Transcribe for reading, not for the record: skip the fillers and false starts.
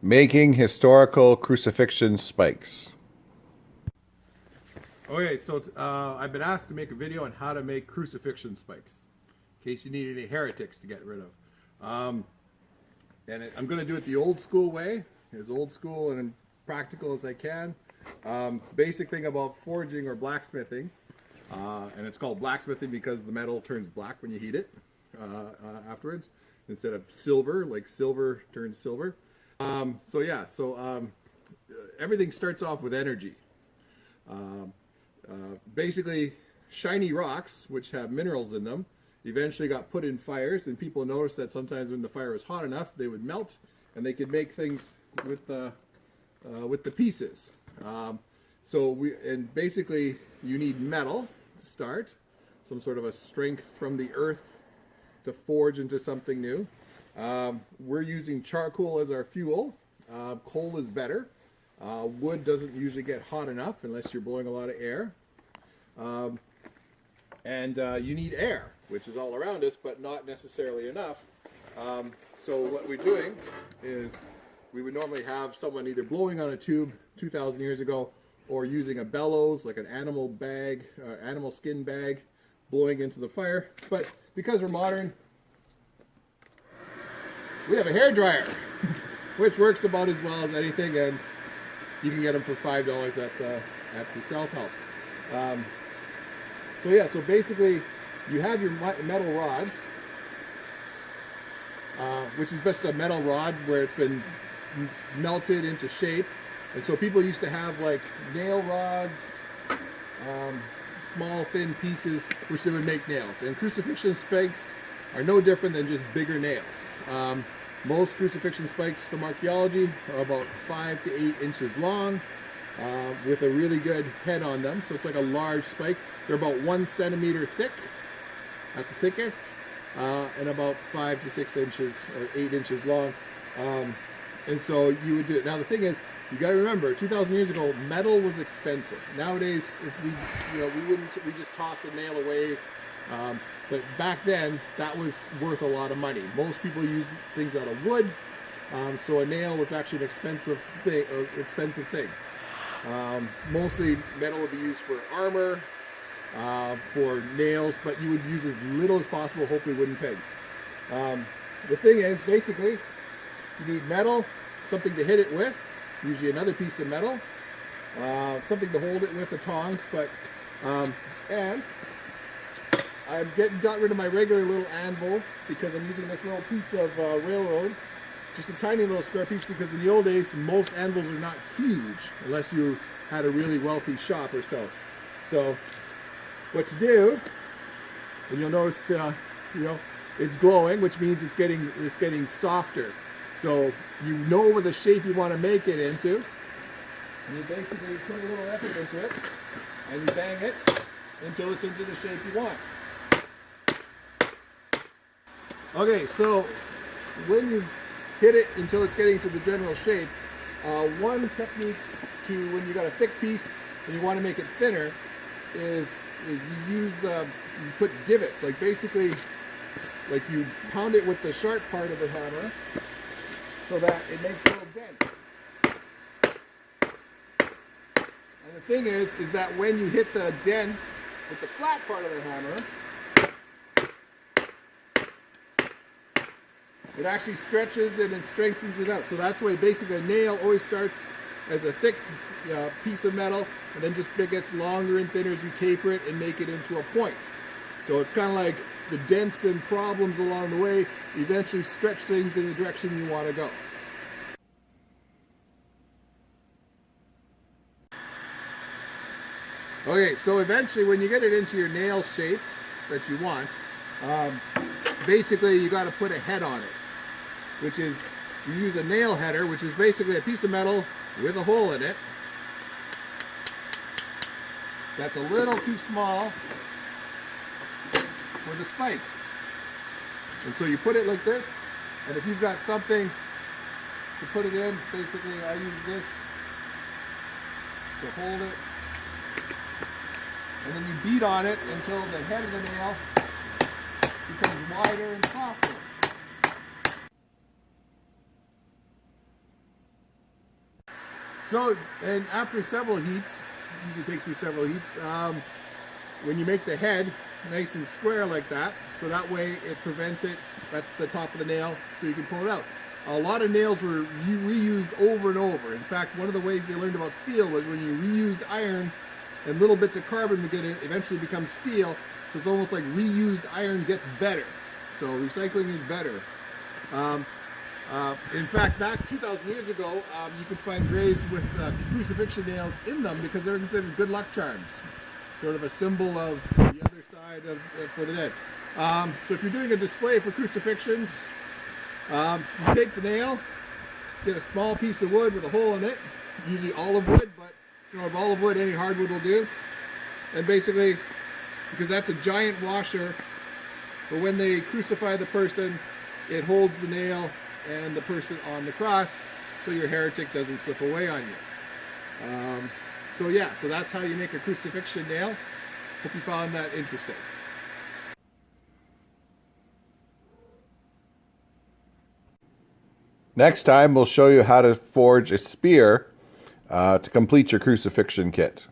Making historical crucifixion spikes. Okay, so I've been asked to make a video on how to make crucifixion spikes, in case you need any heretics to get rid of. I'm going to do it the old school way, as old school and practical as I can. Basic thing about forging or blacksmithing, and it's called blacksmithing because the metal turns black when you heat it afterwards, instead of silver, like silver turns silver. Everything starts off with energy. Basically, shiny rocks, which have minerals in them, eventually got put in fires, and people noticed that sometimes when the fire was hot enough, they would melt, and they could make things with the pieces. Basically, you need metal to start, some sort of a strength from the earth to forge into something new. We're using charcoal as our fuel. Coal is better. Wood doesn't usually get hot enough unless you're blowing a lot of air. You need air, which is all around us, but not necessarily enough. So what we're doing is we would normally have someone either blowing on a tube 2,000 years ago, or using a bellows, like an animal bag, animal skin bag, blowing into the fire. But because we're modern, we have a hairdryer, which works about as well as anything, and you can get them for $5 at the self-help. So basically, you have your metal rods, which is just a metal rod where it's been melted into shape. And so people used to have like nail rods, small thin pieces, which they would make nails. And crucifixion spikes are no different than just bigger nails. Most crucifixion spikes from archaeology are about 5 to 8 inches long, with a really good head on them. So it's like a large spike. They're about 1 centimeter thick at the thickest, and about 5 to 6 inches or 8 inches long. And so you would do it. Now the thing is, you got to remember, 2,000 years ago, metal was expensive. Nowadays, if we just toss a nail away. But back then, that was worth a lot of money. Most people used things out of wood, so a nail was actually an expensive thing. Mostly metal would be used for armor, for nails, but you would use as little as possible, hopefully wooden pegs. The thing is, basically, you need metal, something to hit it with, usually another piece of metal, something to hold it with, the tongs, and I've got rid of my regular little anvil because I'm using this little piece of railroad, just a tiny little square piece, because in the old days, most anvils are not huge unless you had a really wealthy shop or so. So what you do, and you'll notice, it's glowing, which means it's getting softer. So you know the shape you want to make it into, and you basically put a little effort into it, and you bang it until it's into the shape you want. Okay, so when you hit it until it's getting to the general shape, one technique to when you got a thick piece and you want to make it thinner is you put divots, like basically, like you pound it with the sharp part of the hammer so that it makes little dents. And the thing is that when you hit the dents with the flat part of the hammer, it actually stretches it and strengthens it out. So that's why basically a nail always starts as a thick piece of metal, and then just gets longer and thinner as you taper it and make it into a point. So it's kind of like the dents and problems along the way eventually stretch things in the direction you want to go. Okay, so eventually when you get it into your nail shape that you want, basically you got to put a head on it, which is, you use a nail header, which is basically a piece of metal with a hole in it that's a little too small for the spike. And so you put it like this, and if you've got something to put it in, basically I use this to hold it, and then you beat on it until the head of the nail becomes wider and softer. So, and after several heats, usually takes me several heats, when you make the head nice and square like that, so that way it prevents it, that's the top of the nail, so you can pull it out. A lot of nails were reused over and over. In fact, one of the ways they learned about steel was when you reused iron and little bits of carbon eventually becomes steel, so it's almost like reused iron gets better. So recycling is better. In fact, back 2,000 years ago, you could find graves with crucifixion nails in them because they're considered good luck charms. Sort of a symbol of the other side for the dead. So if you're doing a display for crucifixions, you take the nail, get a small piece of wood with a hole in it, usually olive wood, but you know, if olive wood, any hardwood will do. And basically, because that's a giant washer, for when they crucify the person, it holds the nail and the person on the cross, so your heretic doesn't slip away on you. So yeah, so that's how you make a crucifixion nail. Hope you found that interesting. Next time we'll show you how to forge a spear to complete your crucifixion kit.